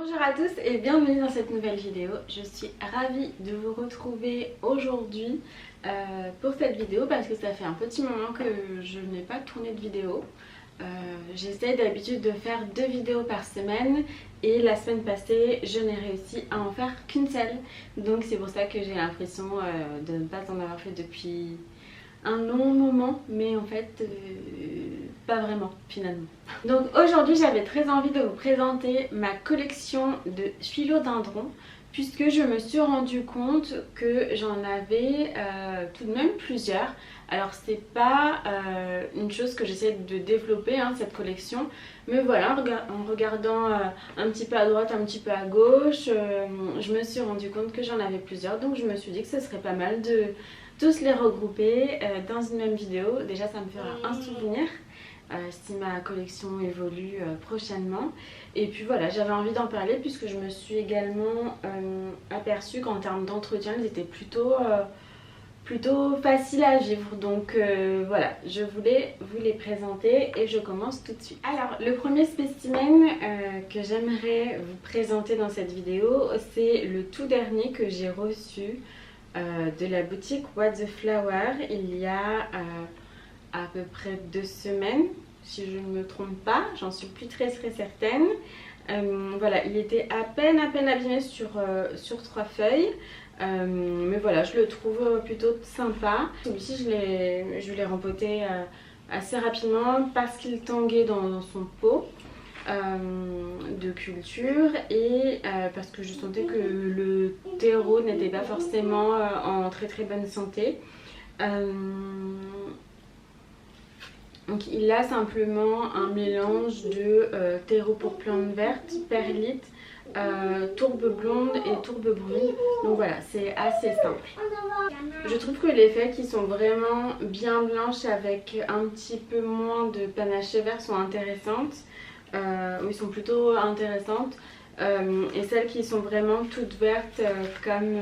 Bonjour à tous et bienvenue dans cette nouvelle vidéo. Je suis ravie de vous retrouver aujourd'hui pour cette vidéo parce que ça fait un petit moment que je n'ai pas tourné de vidéo. J'essaie d'habitude de faire 2 vidéos par semaine et la semaine passée je n'ai réussi à en faire qu'une seule. Donc c'est pour ça que j'ai l'impression de ne pas en avoir fait depuis un long moment, mais en fait pas vraiment finalement. Donc aujourd'hui j'avais très envie de vous présenter ma collection de philodendrons puisque je me suis rendu compte que j'en avais tout de même plusieurs. Alors c'est pas une chose que j'essaie de développer cette collection, mais voilà, en regardant un petit peu à droite, un petit peu à gauche, je me suis rendu compte que j'en avais plusieurs, donc je me suis dit que ce serait pas mal de tous les regrouper dans une même vidéo. Déjà ça me fera un souvenir si ma collection évolue prochainement. Et puis voilà, j'avais envie d'en parler puisque je me suis également aperçue qu'en termes d'entretien ils étaient plutôt facile à vivre, donc voilà, je voulais vous les présenter et je commence tout de suite. Alors le premier spécimen que j'aimerais vous présenter dans cette vidéo, c'est le tout dernier que j'ai reçu de la boutique What the Flower il y a à peu près 2 semaines, si je ne me trompe pas, j'en suis plus très certaine. Voilà, il était à peine abîmé sur 3 feuilles. Mais voilà, je le trouve plutôt sympa. Celui-ci je l'ai rempoté assez rapidement parce qu'il tanguait dans son pot de culture et parce que je sentais que le terreau n'était pas forcément en très bonne santé. Donc il a simplement un mélange de terreau pour plantes vertes, perlite, tourbe blonde et tourbe brune. Donc voilà, c'est assez simple. Je trouve que les feuilles qui sont vraiment bien blanches avec un petit peu moins de panaché vert sont intéressantes. Oui, sont plutôt intéressantes. Et celles qui sont vraiment toutes vertes comme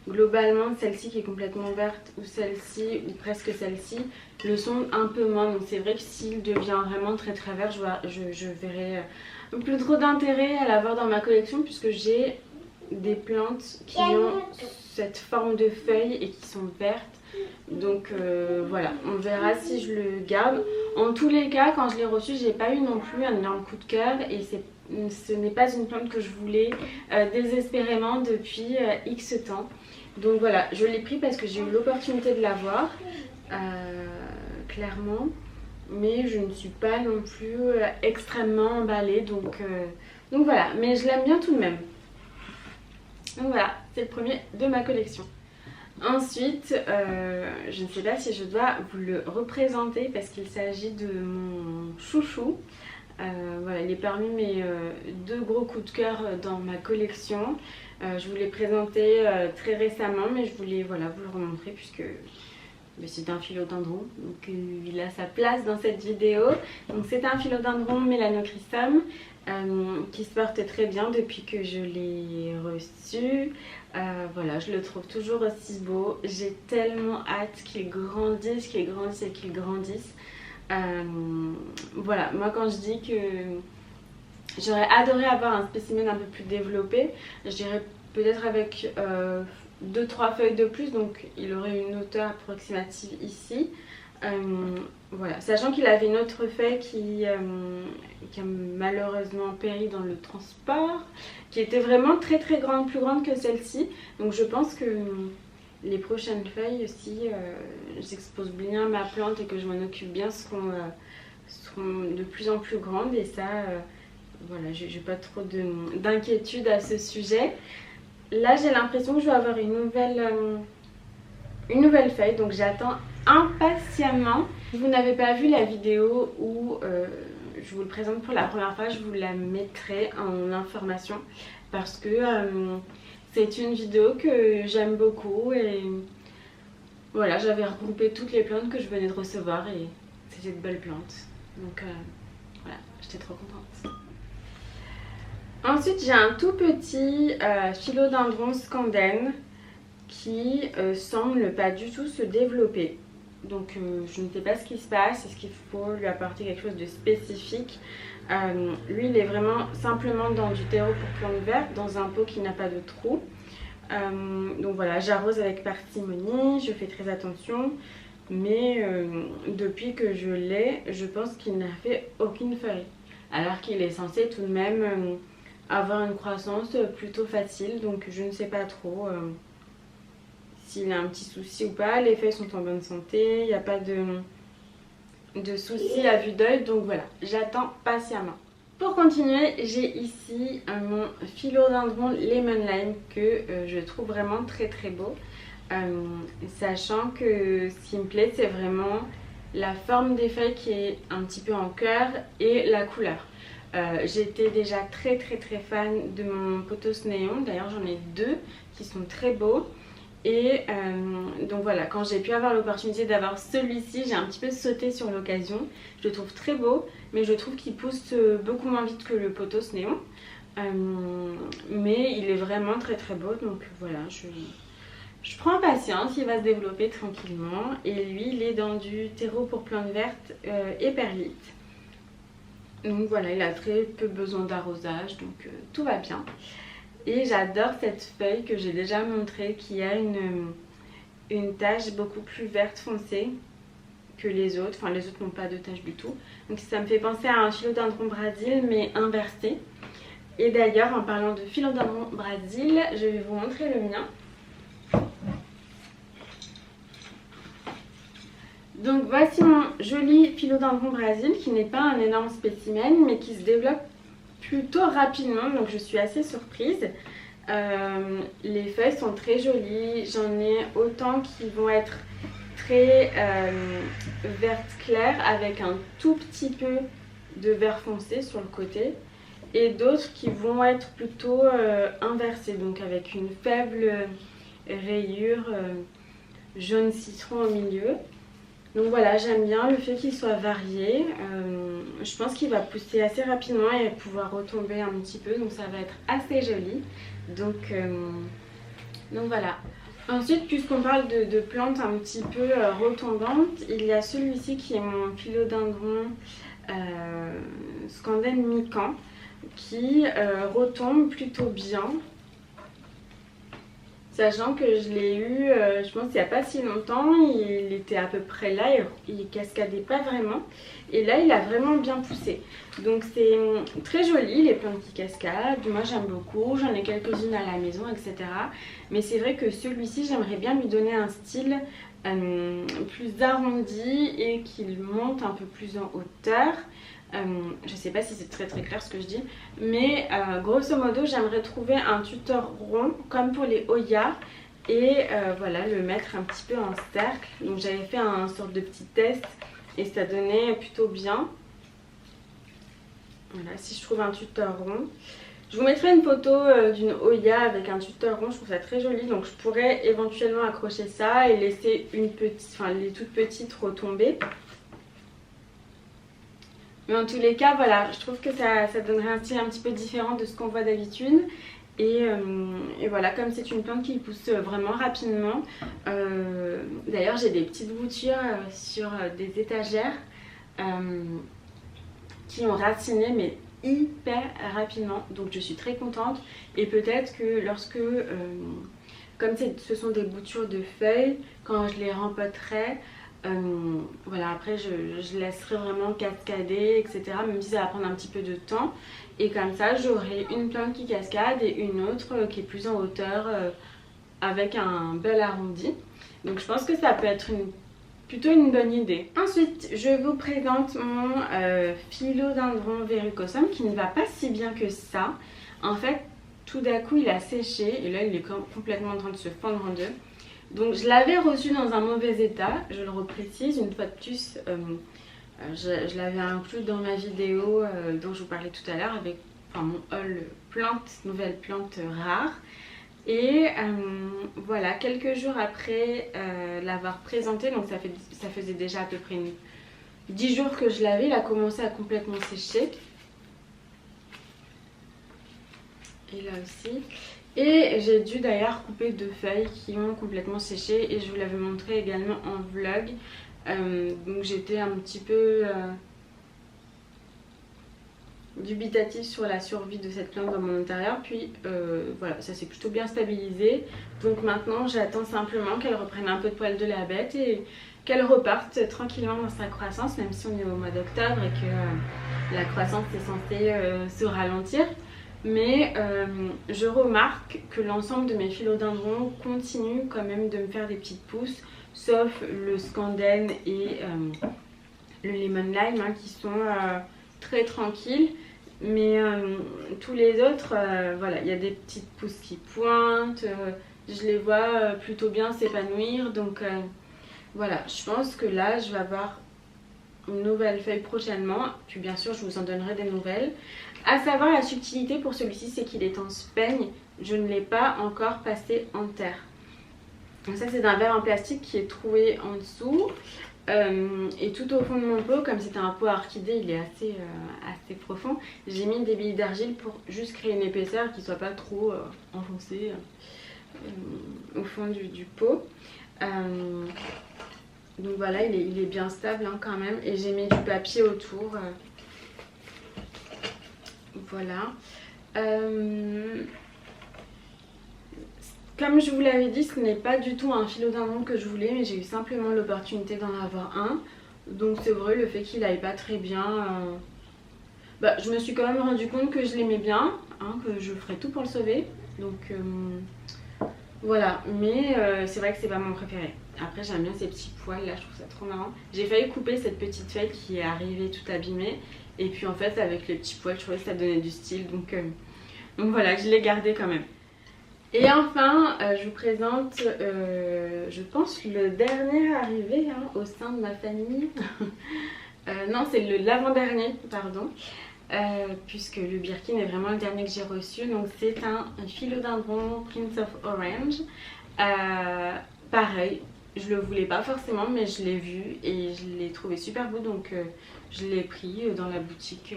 globalement celle-ci qui est complètement verte ou celle-ci ou presque celle-ci le sont un peu moins. Donc c'est vrai que s'il devient vraiment très vert, je verrai plus trop d'intérêt à l'avoir dans ma collection puisque j'ai des plantes qui ont cette forme de feuilles et qui sont vertes. Donc voilà, on verra si je le garde. En tous les cas, quand je l'ai reçu, j'ai pas eu non plus un énorme coup de cœur et ce n'est pas une plante que je voulais désespérément depuis X temps. Donc voilà, je l'ai pris parce que j'ai eu l'opportunité de l'avoir, clairement. Mais je ne suis pas non plus extrêmement emballée, donc voilà, mais je l'aime bien tout de même. Donc voilà, c'est le premier de ma collection. Ensuite, je ne sais pas si je dois vous le représenter parce qu'il s'agit de mon chouchou. Voilà, il est parmi mes 2 gros coups de cœur dans ma collection. Je vous l'ai présenté très récemment, mais je voulais voilà, vous le remontrer puisque c'est un philodendron, donc il a sa place dans cette vidéo. Donc c'est un philodendron Melanochrysum qui se porte très bien depuis que je l'ai reçu. Voilà, je le trouve toujours aussi beau. J'ai tellement hâte qu'il grandisse, qu'il grandisse et qu'il grandisse. Voilà, moi quand je dis que j'aurais adoré avoir un spécimen un peu plus développé, je dirais peut-être avec 2-3 feuilles de plus, donc il aurait une hauteur approximative ici. Voilà, sachant qu'il avait une autre feuille qui a malheureusement péri dans le transport, qui était vraiment très grande, plus grande que celle-ci. Donc je pense que les prochaines feuilles, si j'expose bien ma plante et que je m'en occupe bien, seront de plus en plus grandes. Et ça, voilà, j'ai pas trop d'inquiétude à ce sujet. Là j'ai l'impression que je vais avoir une nouvelle feuille, donc j'attends impatiemment. Si vous n'avez pas vu la vidéo où je vous le présente pour la première fois, je vous la mettrai en information parce que c'est une vidéo que j'aime beaucoup et voilà, j'avais regroupé toutes les plantes que je venais de recevoir et c'était de belles plantes, donc voilà, j'étais trop contente. Ensuite j'ai un tout petit philodendron scandène qui semble pas du tout se développer. Donc je ne sais pas ce qui se passe, est-ce qu'il faut lui apporter quelque chose de spécifique. Lui il est vraiment simplement dans du terreau pour plantes vertes, dans un pot qui n'a pas de trou. Donc voilà, j'arrose avec parcimonie, je fais très attention. Mais depuis que je l'ai, je pense qu'il n'a fait aucune feuille. Alors qu'il est censé tout de même avoir une croissance plutôt facile. Donc je ne sais pas trop s'il a un petit souci ou pas. Les feuilles sont en bonne santé, il n'y a pas de soucis à vue d'œil. Donc voilà, j'attends patiemment. Pour continuer, j'ai ici mon philodendron lemon lime que je trouve vraiment très très beau. Sachant que ce qui me plaît, c'est vraiment la forme des feuilles qui est un petit peu en cœur et la couleur. J'étais déjà très fan de mon pothos néon. D'ailleurs j'en ai deux qui sont très beaux. Et donc voilà, quand j'ai pu avoir l'opportunité d'avoir celui-ci, j'ai un petit peu sauté sur l'occasion. Je le trouve très beau, mais je trouve qu'il pousse beaucoup moins vite que le pothos néon. Mais il est vraiment très beau, donc voilà, je prends patience, il va se développer tranquillement. Et lui, il est dans du terreau pour plantes vertes et perlite. Donc voilà, il a très peu besoin d'arrosage, donc tout va bien. Et j'adore cette feuille que j'ai déjà montrée, qui a une tache beaucoup plus verte foncée que les autres. Enfin, les autres n'ont pas de tache du tout. Donc ça me fait penser à un philodendron Brésil, mais inversé. Et d'ailleurs, en parlant de philodendron Brésil, je vais vous montrer le mien. Donc voici mon joli philodendron Brésil, qui n'est pas un énorme spécimen, mais qui se développe plutôt rapidement, donc je suis assez surprise. Les feuilles sont très jolies, j'en ai autant qui vont être très vert clair avec un tout petit peu de vert foncé sur le côté, et d'autres qui vont être plutôt inversés, donc avec une faible rayure jaune citron au milieu. Donc voilà, j'aime bien le fait qu'il soit varié. Je pense qu'il va pousser assez rapidement et pouvoir retomber un petit peu, donc ça va être assez joli. Donc voilà. Ensuite, puisqu'on parle de plantes un petit peu retombantes, il y a celui-ci qui est mon philodendron Scandène Mikan, qui retombe plutôt bien. Sachant que je l'ai eu, je pense il n'y a pas si longtemps, il était à peu près là, il cascadait pas vraiment. Et là il a vraiment bien poussé. Donc c'est très joli les plantes qui cascadent, moi j'aime beaucoup, j'en ai quelques-unes à la maison, etc. Mais c'est vrai que celui-ci j'aimerais bien lui donner un style plus arrondi et qu'il monte un peu plus en hauteur. Je sais pas si c'est très clair ce que je dis, mais grosso modo j'aimerais trouver un tuteur rond comme pour les Hoya et voilà, le mettre un petit peu en cercle. Donc j'avais fait un sorte de petit test et ça donnait plutôt bien. Voilà, si je trouve un tuteur rond, je vous mettrai une photo d'une Hoya avec un tuteur rond, je trouve ça très joli, donc je pourrais éventuellement accrocher ça et laisser une petite, enfin les toutes petites retomber. Mais en tous les cas, voilà, je trouve que ça donnerait un style un petit peu différent de ce qu'on voit d'habitude. Et voilà, comme c'est une plante qui pousse vraiment rapidement. D'ailleurs, j'ai des petites boutures sur des étagères qui ont raciné, mais hyper rapidement. Donc je suis très contente. Et peut-être que lorsque, comme ce sont des boutures de feuilles, quand je les rempoterai, voilà, après je laisserai vraiment cascader, etc. Même si ça va prendre un petit peu de temps. Et comme ça, j'aurai une plante qui cascade et une autre qui est plus en hauteur avec un bel arrondi. Donc je pense que ça peut être plutôt une bonne idée. Ensuite, je vous présente mon philodendron verrucosum qui ne va pas si bien que ça. En fait, tout d'un coup, il a séché et là, il est complètement en train de se fendre en deux. Donc je l'avais reçu dans un mauvais état, je le reprécise, une fois de plus, je l'avais inclus dans ma vidéo dont je vous parlais tout à l'heure avec mon haul nouvelles plantes rares. Et voilà, quelques jours après l'avoir présenté, donc ça faisait déjà à peu près 10 jours que je l'avais, il a commencé à complètement sécher. Et là aussi. Et j'ai dû d'ailleurs couper 2 feuilles qui ont complètement séché et je vous l'avais montré également en vlog. Donc j'étais un petit peu dubitative sur la survie de cette plante dans mon intérieur. Puis voilà, ça s'est plutôt bien stabilisé. Donc maintenant j'attends simplement qu'elle reprenne un peu de poil de la bête et qu'elle reparte tranquillement dans sa croissance, même si on est au mois d'octobre et que la croissance est censée se ralentir. Mais je remarque que l'ensemble de mes philodendrons continue quand même de me faire des petites pousses, sauf le scandène et le lemon lime hein, qui sont très tranquilles. Mais tous les autres, voilà, il y a des petites pousses qui pointent, je les vois plutôt bien s'épanouir. Donc voilà, je pense que là je vais avoir une nouvelle feuille prochainement. Puis bien sûr je vous en donnerai des nouvelles. À savoir la subtilité pour celui-ci, c'est qu'il est en speigne. Je ne l'ai pas encore passé en terre. Donc ça c'est d'un verre en plastique qui est troué en dessous. Et tout au fond de mon pot, comme c'était un pot à orchidée, il est assez profond. J'ai mis des billes d'argile pour juste créer une épaisseur qui ne soit pas trop enfoncée au fond du pot. Donc voilà, il est bien stable hein, quand même. Et j'ai mis du papier autour. Voilà. Comme je vous l'avais dit, ce n'est pas du tout un philodendron que je voulais, mais j'ai eu simplement l'opportunité d'en avoir un. Donc c'est vrai, le fait qu'il n'aille pas très bien, je me suis quand même rendu compte que je l'aimais bien, hein, que je ferais tout pour le sauver. Donc voilà, mais c'est vrai que c'est pas mon préféré. Après j'aime bien ces petits poils là, je trouve ça trop marrant. J'ai failli couper cette petite feuille qui est arrivée toute abîmée. Et puis en fait avec les petits poils je trouvais que ça donnait du style. Donc voilà, je l'ai gardé quand même. Et enfin je vous présente je pense le dernier arrivé hein, au sein de ma famille. Non c'est l'avant-dernier pardon. Puisque le Birkin est vraiment le dernier que j'ai reçu. Donc c'est un philodendron Prince of Orange. Pareil, je le voulais pas forcément mais je l'ai vu et je l'ai trouvé super beau. Donc je l'ai pris dans la boutique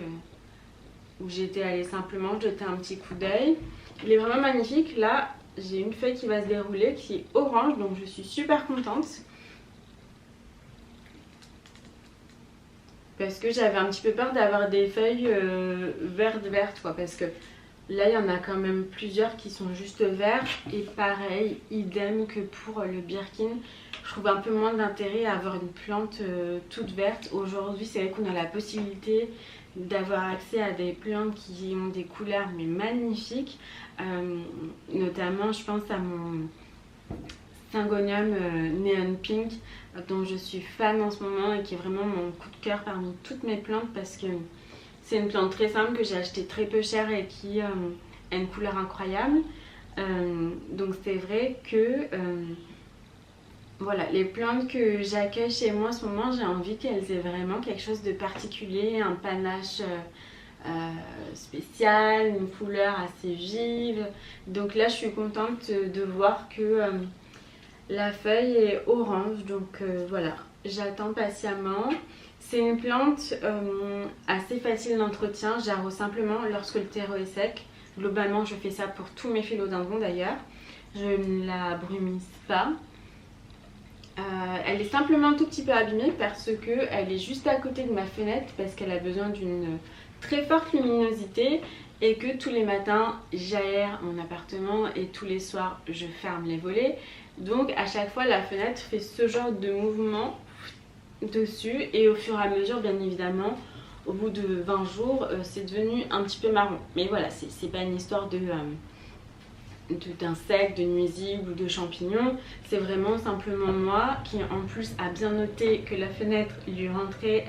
où j'étais allée simplement jeter un petit coup d'œil. Il est vraiment magnifique. Là j'ai une feuille qui va se dérouler qui est orange, donc je suis super contente. Parce que j'avais un petit peu peur d'avoir des feuilles vertes quoi, parce que là il y en a quand même plusieurs qui sont juste verts. Et pareil, idem que pour le Birkin, je trouve un peu moins d'intérêt à avoir une plante toute verte. Aujourd'hui c'est vrai qu'on a la possibilité d'avoir accès à des plantes qui ont des couleurs mais magnifiques. Notamment je pense à mon Syngonium Neon Pink dont je suis fan en ce moment et qui est vraiment mon coup de cœur parmi toutes mes plantes, parce que c'est une plante très simple que j'ai acheté très peu cher et qui a une couleur incroyable. Donc c'est vrai que voilà, les plantes que j'accueille chez moi en ce moment, j'ai envie qu'elles aient vraiment quelque chose de particulier, un panache spécial, une couleur assez vive. Donc là je suis contente de voir que la feuille est orange. Donc voilà, j'attends patiemment. C'est une plante assez facile d'entretien, j'arrose simplement lorsque le terreau est sec. Globalement je fais ça pour tous mes philodendrons d'ailleurs. Je ne la brumise pas. Elle est simplement un tout petit peu abîmée parce qu'elle est juste à côté de ma fenêtre, parce qu'elle a besoin d'une très forte luminosité et que tous les matins j'aère mon appartement et tous les soirs je ferme les volets. Donc à chaque fois la fenêtre fait ce genre de mouvement dessus, et au fur et à mesure bien évidemment au bout de 20 jours c'est devenu un petit peu marron. Mais voilà, c'est pas une histoire d'insectes, de nuisibles ou de champignons. C'est vraiment simplement moi qui en plus a bien noté que la fenêtre lui rentrait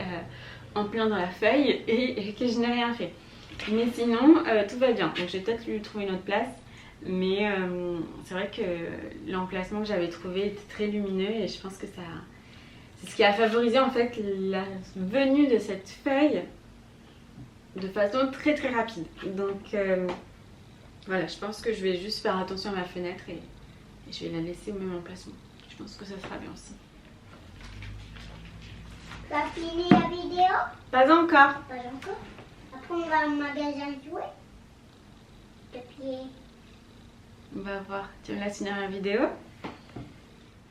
en plein dans la feuille et que je n'ai rien fait. Mais sinon tout va bien. Donc je vais peut-être lui trouver une autre place. Mais c'est vrai que l'emplacement que j'avais trouvé était très lumineux et je pense que ça, c'est ce qui a favorisé en fait la venue de cette feuille de façon très très rapide. Donc voilà, je pense que je vais juste faire attention à ma fenêtre et je vais la laisser au même emplacement. Je pense que ça sera bien aussi. T'as fini la vidéo? Pas encore. Pas encore. Après on va au magasin jouer. Et puis... On va voir, tu me laisses finir la vidéo.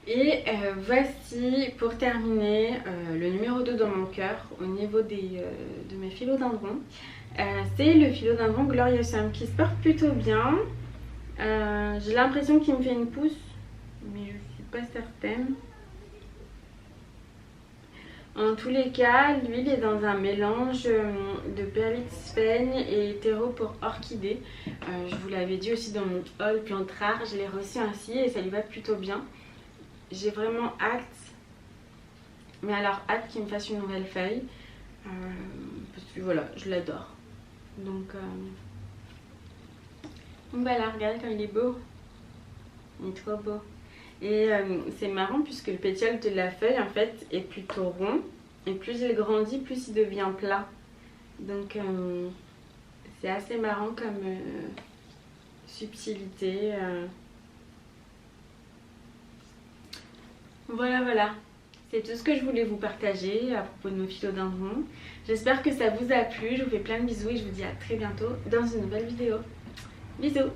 Et voici pour terminer le numéro 2 dans mon cœur au niveau de mes philodendrons. C'est le Philodendron Gloriosum qui se porte plutôt bien. J'ai l'impression qu'il me fait une pousse, mais je suis pas certaine. En tous les cas, lui il est dans un mélange de perlite sphagne et terreau pour orchidée. Je vous l'avais dit aussi dans mon haul plantes rares, je l'ai reçu ainsi et ça lui va plutôt bien. J'ai vraiment hâte, mais alors hâte qu'il me fasse une nouvelle feuille. Parce que voilà, je l'adore. Donc voilà, regardez comme il est beau. Il est trop beau. Et c'est marrant puisque le pétiole de la feuille en fait est plutôt rond. Et plus il grandit, plus il devient plat. Donc c'est assez marrant comme subtilité. Voilà. C'est tout ce que je voulais vous partager à propos de nos philodendrons. J'espère que ça vous a plu. Je vous fais plein de bisous et je vous dis à très bientôt dans une nouvelle vidéo. Bisous!